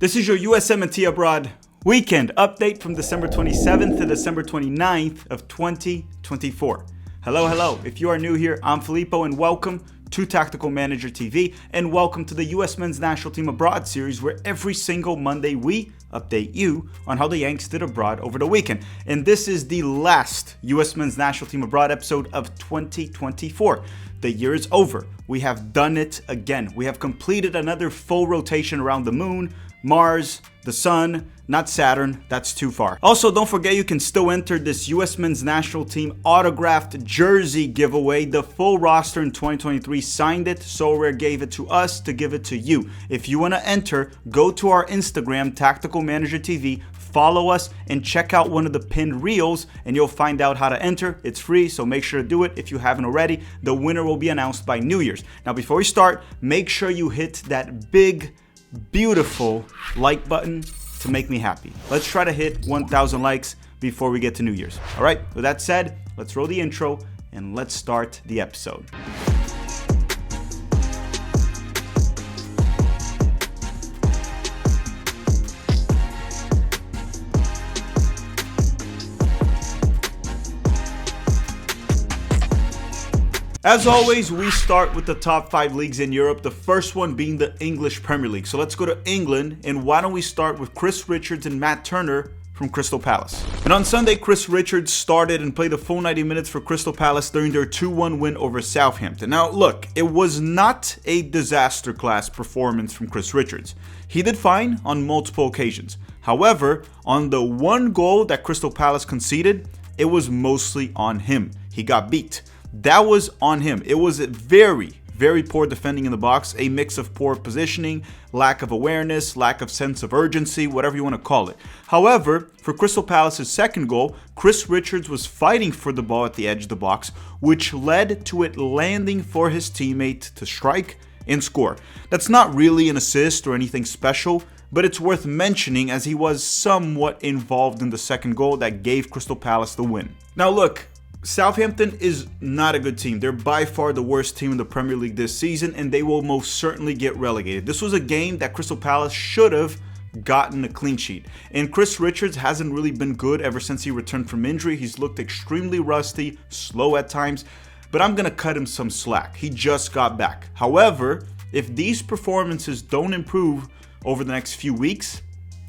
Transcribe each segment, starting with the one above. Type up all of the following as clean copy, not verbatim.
This is your USMNT Abroad weekend update from December 27th to December 29th of 2024. Hello. If you are new here, I'm Filippo and welcome to Tactical Manager TV and welcome to the US Men's National Team Abroad series where every single Monday we update you on how the Yanks did abroad over the weekend. And this is the last US Men's National Team Abroad episode of 2024. The year is over. We have done it again. We have completed another full rotation around the moon, Mars, the sun, not Saturn, that's too far. Also, don't forget you can still enter this US Men's National Team autographed jersey giveaway. The full roster in 2023 signed it. Sorare gave it to us to give it to you. If you want to enter, go to our Instagram, Tactical Manager TV, follow us, and check out one of the pinned reels, and you'll find out how to enter. It's free, so make sure to do it if you haven't already. The winner will be announced by New Year's. Now, before we start, make sure you hit that big, beautiful like button to make me happy. Let's try to hit 1,000 likes before we get to New Year's. All right, with that said, let's roll the intro and let's start the episode. As always, we start with the top 5 leagues in Europe, the first one being the English Premier League. So let's go to England, and why don't we start with Chris Richards and Matt Turner from Crystal Palace. And on Sunday, Chris Richards started and played the full 90 minutes for Crystal Palace during their 2-1 win over Southampton. Now look, it was not a disaster class performance from Chris Richards. He did fine on multiple occasions. However, on the one goal that Crystal Palace conceded, it was mostly on him. He got beat. That was on him. It was very poor defending in the box, a mix of poor positioning, lack of awareness, lack of sense of urgency, whatever you want to call it. However, for Crystal Palace's second goal, Chris Richards was fighting for the ball at the edge of the box, which led to it landing for his teammate to strike and score. That's not really an assist or anything special, but it's worth mentioning as he was somewhat involved in the second goal that gave Crystal Palace the win. Now look, Southampton is not a good team. They're by far the worst team in the Premier League this season, and they will most certainly get relegated. This was a game that Crystal Palace should have gotten a clean sheet. And Chris Richards hasn't really been good ever since he returned from injury. He's looked extremely rusty, slow at times, but I'm going to cut him some slack. He just got back. However, if these performances don't improve over the next few weeks,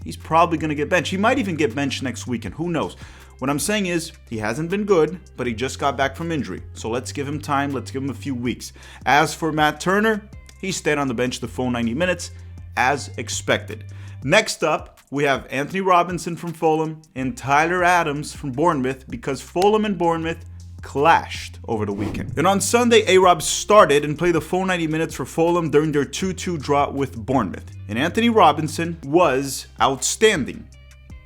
he's probably going to get benched. He might even get benched next weekend. Who knows? What I'm saying is, he hasn't been good, but he just got back from injury. So let's give him time, let's give him a few weeks. As for Matt Turner, he stayed on the bench the full 90 minutes, as expected. Next up, we have Anthony Robinson from Fulham and Tyler Adams from Bournemouth, because Fulham and Bournemouth clashed over the weekend. And on Sunday, A-Rob started and played the full 90 minutes for Fulham during their 2-2 draw with Bournemouth. And Anthony Robinson was outstanding.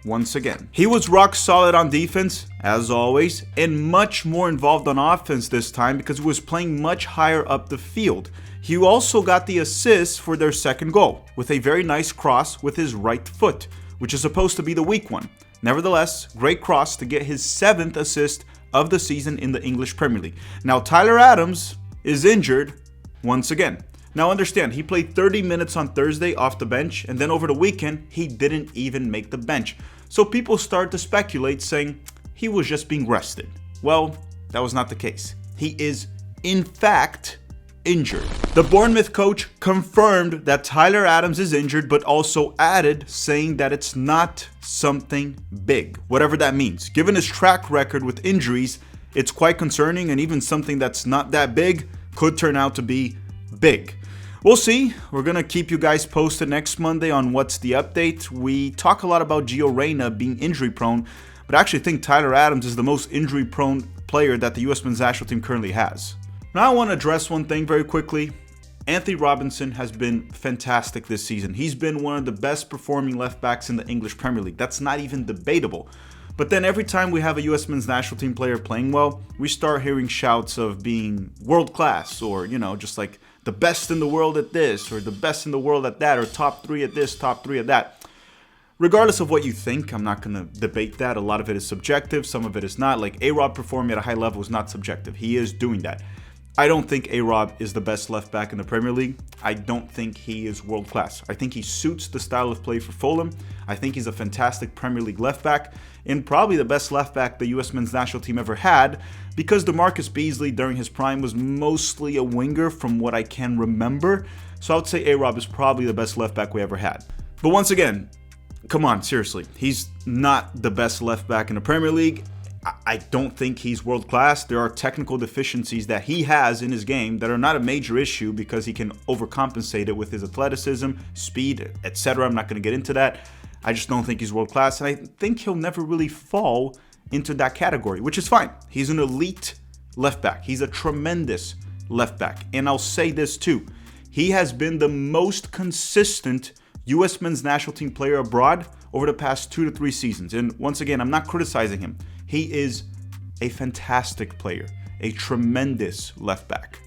Once again, he was rock solid on defense, as always, and much more involved on offense this time because he was playing much higher up the field. He also got the assist for their second goal with a very nice cross with his right foot, which is supposed to be the weak one. Nevertheless, great cross to get his 7th assist of the season in the English Premier League. Now, Tyler Adams is injured once again. Now understand, he played 30 minutes on Thursday off the bench, and then over the weekend, he didn't even make the bench. So people started to speculate, saying he was just being rested. Well, that was not the case. He is, in fact, injured. The Bournemouth coach confirmed that Tyler Adams is injured, but also added, saying that it's not something big, whatever that means. Given his track record with injuries, it's quite concerning, and even something that's not that big could turn out to be big. We'll see. We're going to keep you guys posted next Monday on what's the update. We talk a lot about Gio Reyna being injury prone, but I actually think Tyler Adams is the most injury prone player that the US Men's National Team currently has. Now I want to address one thing very quickly. Anthony Robinson has been fantastic this season. He's been one of the best performing left backs in the English Premier League. That's not even debatable. But then every time we have a US Men's National Team player playing well, we start hearing shouts of being world class or, just like the best in the world at this or the best in the world at that or top 3 at this, top 3 at that. Regardless of what you think, I'm not going to debate that. A lot of it is subjective. Some of it is not. Like A-Rob performing at a high level is not subjective. He is doing that. I don't think A-Rob is the best left back in the Premier League. I don't think he is world class. I think he suits the style of play for Fulham. I think he's a fantastic Premier League left back and probably the best left back the US men's national team ever had, because DeMarcus Beasley during his prime was mostly a winger from what I can remember. So I would say A-Rob is probably the best left back we ever had. But once again, come on, seriously. He's not the best left back in the Premier League. I don't think he's world class. There are technical deficiencies that he has in his game that are not a major issue because he can overcompensate it with his athleticism, speed, etc. I'm not going to get into that. I just don't think he's world class, and I think he'll never really fall into that category, which is fine. He's an elite left back. He's a tremendous left back. And I'll say this too. He has been the most consistent US men's national team player abroad over the past 2 to 3 seasons. And once again, I'm not criticizing him. He is a fantastic player, a tremendous left back.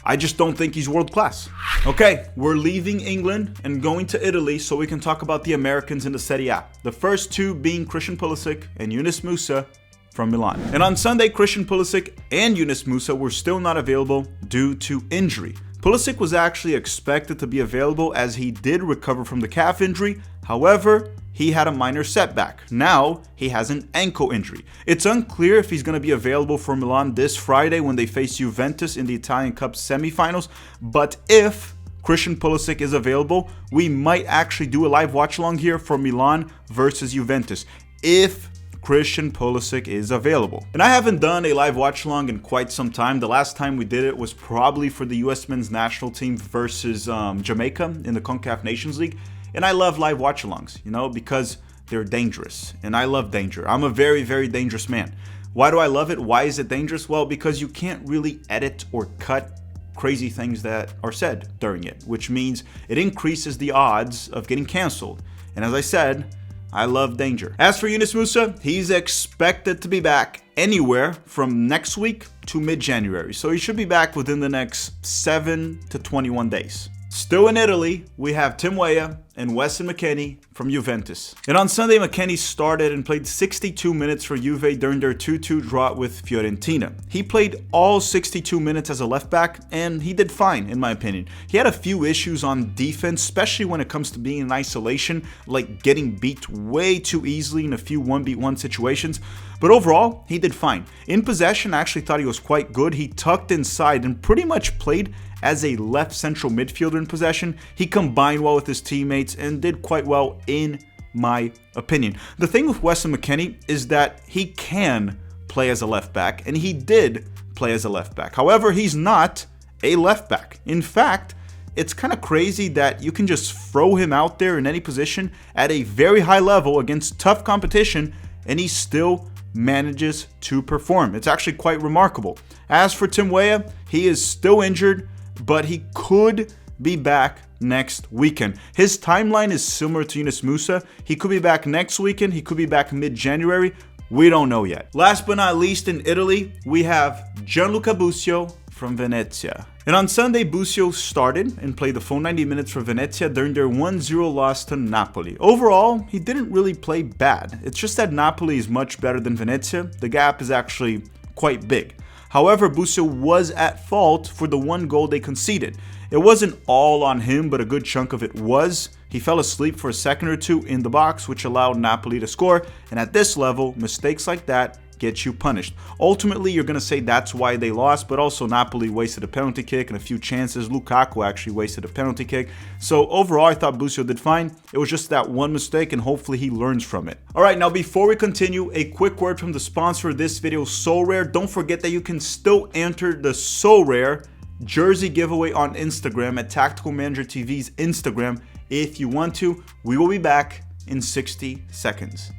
I just don't think he's world class. Okay, we're leaving England and going to Italy so we can talk about the Americans in the Serie A. The first two being Christian Pulisic and Yunus Musa from Milan. And on Sunday, Christian Pulisic and Yunus Musa were still not available due to injury. Pulisic was actually expected to be available as he did recover from the calf injury. However, he had a minor setback. Now, he has an ankle injury. It's unclear if he's going to be available for Milan this Friday when they face Juventus in the Italian Cup semifinals. But if Christian Pulisic is available, we might actually do a live watch-along here for Milan versus Juventus. If Christian Pulisic is available. And I haven't done a live watch-along in quite some time. The last time we did it was probably for the US men's national team versus Jamaica in the CONCACAF Nations League. And I love live watch-alongs, because they're dangerous. And I love danger. I'm a very, very dangerous man. Why do I love it? Why is it dangerous? Well, because you can't really edit or cut crazy things that are said during it, which means it increases the odds of getting canceled. And as I said, I love danger. As for Yunus Musa, he's expected to be back anywhere from next week to mid-January. So he should be back within the next 7 to 21 days. Still in Italy, we have Tim Weah and Weston McKennie from Juventus. And on Sunday, McKennie started and played 62 minutes for Juve during their 2-2 draw with Fiorentina. He played all 62 minutes as a left back, and he did fine, in my opinion. He had a few issues on defense, especially when it comes to being in isolation, like getting beat way too easily in a few 1v1 situations. But overall, he did fine. In possession, I actually thought he was quite good. He tucked inside and pretty much played as a left central midfielder in possession. He combined well with his teammates and did quite well in my opinion. The thing with Weston McKennie is that he can play as a left back, and he did play as a left back. However, he's not a left back. In fact, it's kind of crazy that you can just throw him out there in any position at a very high level against tough competition and he still manages to perform. It's actually quite remarkable. As for Tim Weah, he is still injured, but he could be back next weekend. His timeline is similar to Yunus Musa. He could be back next weekend. He could be back mid-January. We don't know yet. Last but not least, in Italy, we have Gianluca Busio from Venezia. And on Sunday, Busio started and played the full 90 minutes for Venezia during their 1-0 loss to Napoli. Overall, he didn't really play bad. It's just that Napoli is much better than Venezia. The gap is actually quite big. However, Busio was at fault for the one goal they conceded. It wasn't all on him, but a good chunk of it was. He fell asleep for a second or two in the box, which allowed Napoli to score. And at this level, mistakes like that get you punished. Ultimately, you're going to say that's why they lost, but also Napoli wasted a penalty kick and a few chances. Lukaku actually wasted a penalty kick. So overall, I thought Busio did fine. It was just that one mistake, and hopefully he learns from it. All right, now before we continue, a quick word from the sponsor of this video, Sorare. Don't forget that you can still enter the Sorare jersey giveaway on Instagram at Tactical Manager TV's Instagram if you want to. We will be back in 60 seconds.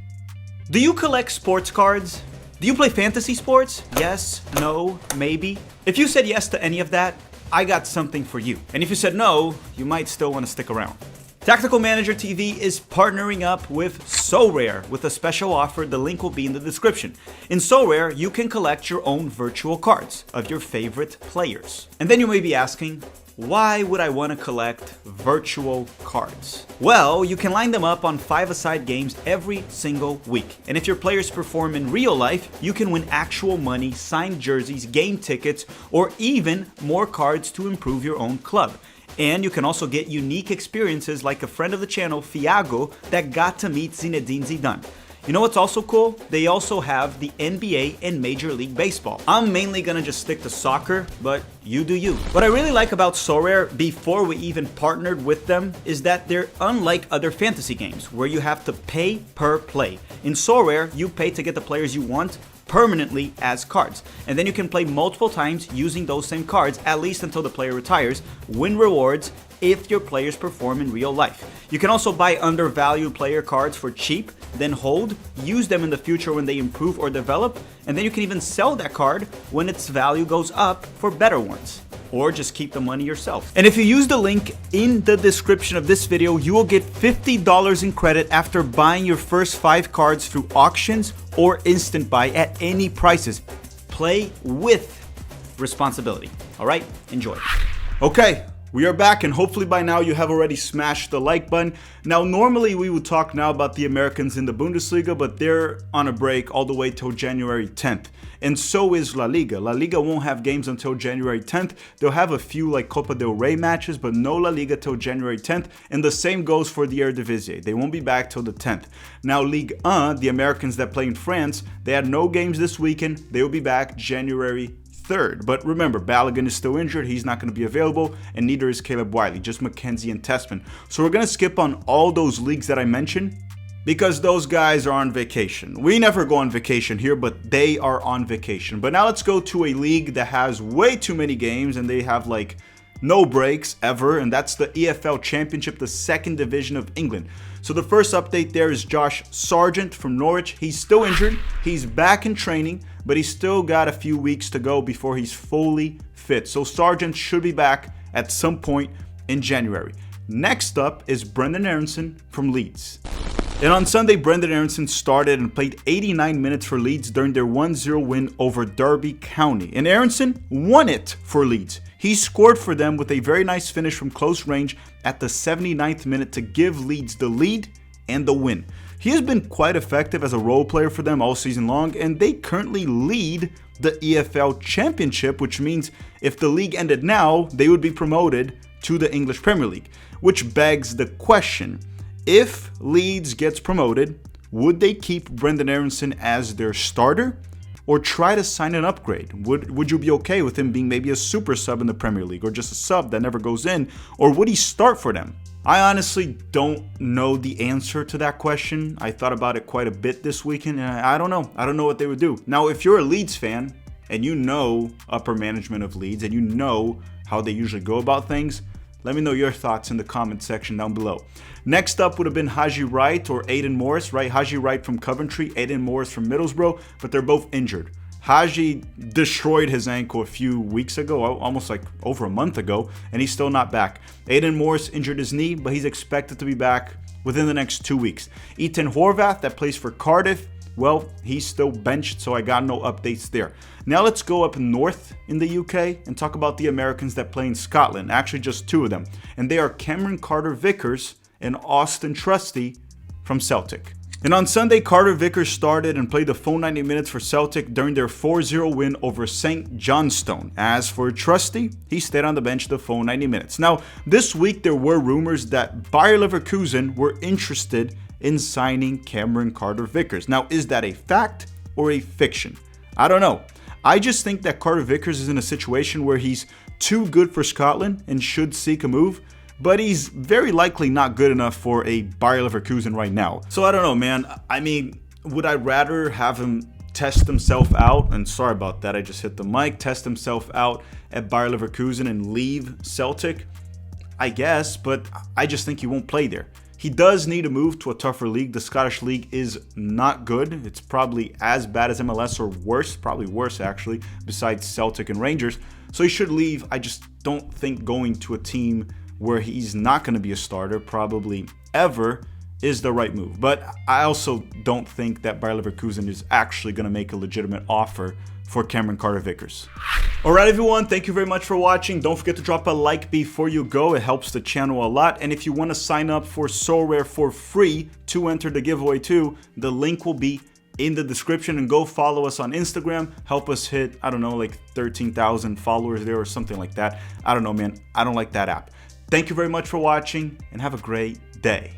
Do you collect sports cards? Do you play fantasy sports? Yes, no, maybe? If you said yes to any of that, I got something for you. And if you said no, you might still want to stick around. Tactical Manager TV is partnering up with Sorare with a special offer. The link will be in the description. In Sorare, you can collect your own virtual cards of your favorite players. And then you may be asking, why would I want to collect virtual cards? Well, you can line them up on 5-a-side games every single week. And if your players perform in real life, you can win actual money, signed jerseys, game tickets, or even more cards to improve your own club. And you can also get unique experiences like a friend of the channel, Fiago, that got to meet Zinedine Zidane. You know what's also cool? They also have the NBA and Major League Baseball. I'm mainly gonna just stick to soccer, but you do you. What I really like about Sorare, before we even partnered with them, is that they're unlike other fantasy games where you have to pay per play. In Sorare, you pay to get the players you want permanently as cards, and then you can play multiple times using those same cards, at least until the player retires, win rewards if your players perform in real life. You can also buy undervalued player cards for cheap, then hold, use them in the future when they improve or develop, and then you can even sell that card when its value goes up for better ones. Or just keep the money yourself. And if you use the link in the description of this video, you will get $50 in credit after buying your first 5 cards through auctions or instant buy at any prices. Play with responsibility. All right, enjoy. Okay, we are back, and hopefully by now you have already smashed the like button. Now, normally we would talk now about the Americans in the Bundesliga, but they're on a break all the way till January 10th. And so is La Liga. La Liga won't have games until January 10th. They'll have a few like Copa del Rey matches, but no La Liga till January 10th. And the same goes for the Eredivisie. They won't be back till the 10th. Now, Ligue 1, the Americans that play in France, they had no games this weekend. They will be back January 3rd. But remember, Balogun is still injured. He's not going to be available, and neither is Caleb Wiley, just McKenzie and Tessman. So we're going to skip on all those leagues that I mentioned, because those guys are on vacation. We never go on vacation here, but they are on vacation. But now let's go to a league that has way too many games, and they have like no breaks ever, and that's the EFL Championship, the second division of England. So the first update there is Josh Sargent from Norwich. He's still injured. He's back in training, but he's still got a few weeks to go before he's fully fit. So Sargent should be back at some point in January. Next up is Brenden Aaronson from Leeds. And on Sunday, Brenden Aaronson started and played 89 minutes for Leeds during their 1-0 win over Derby County. And Aaronson won it for Leeds. He scored for them with a very nice finish from close range at the 79th minute to give Leeds the lead and the win. He has been quite effective as a role player for them all season long, and they currently lead the EFL Championship, which means if the league ended now, they would be promoted to the English Premier League. Which begs the question, if Leeds gets promoted, would they keep Brenden Aaronson as their starter or try to sign an upgrade? Would you be okay with him being maybe a super sub in the Premier League or just a sub that never goes in, or would he start for them? I honestly don't know the answer to that question. I thought about it quite a bit this weekend, and I don't know. I don't know what they would do. Now, if you're a Leeds fan and you know upper management of Leeds and you know how they usually go about things, let me know your thoughts in the comment section down below. Next up would have been Haji Wright or Aiden Morris, right? Haji Wright from Coventry, Aiden Morris from Middlesbrough, but they're both injured. Haji destroyed his ankle a few weeks ago, almost like over a month ago, and he's still not back. Aiden Morris injured his knee, but he's expected to be back within the next 2 weeks. Ethan Horvath, that plays for Cardiff, well, he's still benched, so I got no updates there. Now let's go up north in the UK and talk about the Americans that play in Scotland. Actually, just 2 of them. And they are Cameron Carter-Vickers and Austin Trusty from Celtic. And on Sunday, Carter-Vickers started and played the full 90 minutes for Celtic during their 4-0 win over St. Johnstone. As for Trusty, he stayed on the bench the full 90 minutes. Now, this week there were rumors that Bayer Leverkusen were interested in signing Cameron Carter-Vickers. Now, is that a fact or a fiction? I don't know. I just think that Carter-Vickers is in a situation where he's too good for Scotland and should seek a move, but he's very likely not good enough for a Bayer Leverkusen right now. So I don't know, man. I mean, would I rather have him test himself out, and sorry about that, I just hit the mic, test himself out at Bayer Leverkusen and leave Celtic? I guess, but I just think he won't play there. He does need to move to a tougher league. The Scottish league is not good. It's probably as bad as MLS or worse, probably worse actually, besides Celtic and Rangers. So he should leave. I just don't think going to a team where he's not going to be a starter probably ever is the right move. But I also don't think that Bayer Leverkusen is actually going to make a legitimate offer for Cameron Carter-Vickers. Alright everyone, thank you very much for watching. Don't forget to drop a like before you go. It helps the channel a lot. And if you want to sign up for Sorare for free to enter the giveaway too, the link will be in the description, and go follow us on Instagram. Help us hit, I don't know, like 13,000 followers there or something like that. I don't know, man. I don't like that app. Thank you very much for watching and have a great day.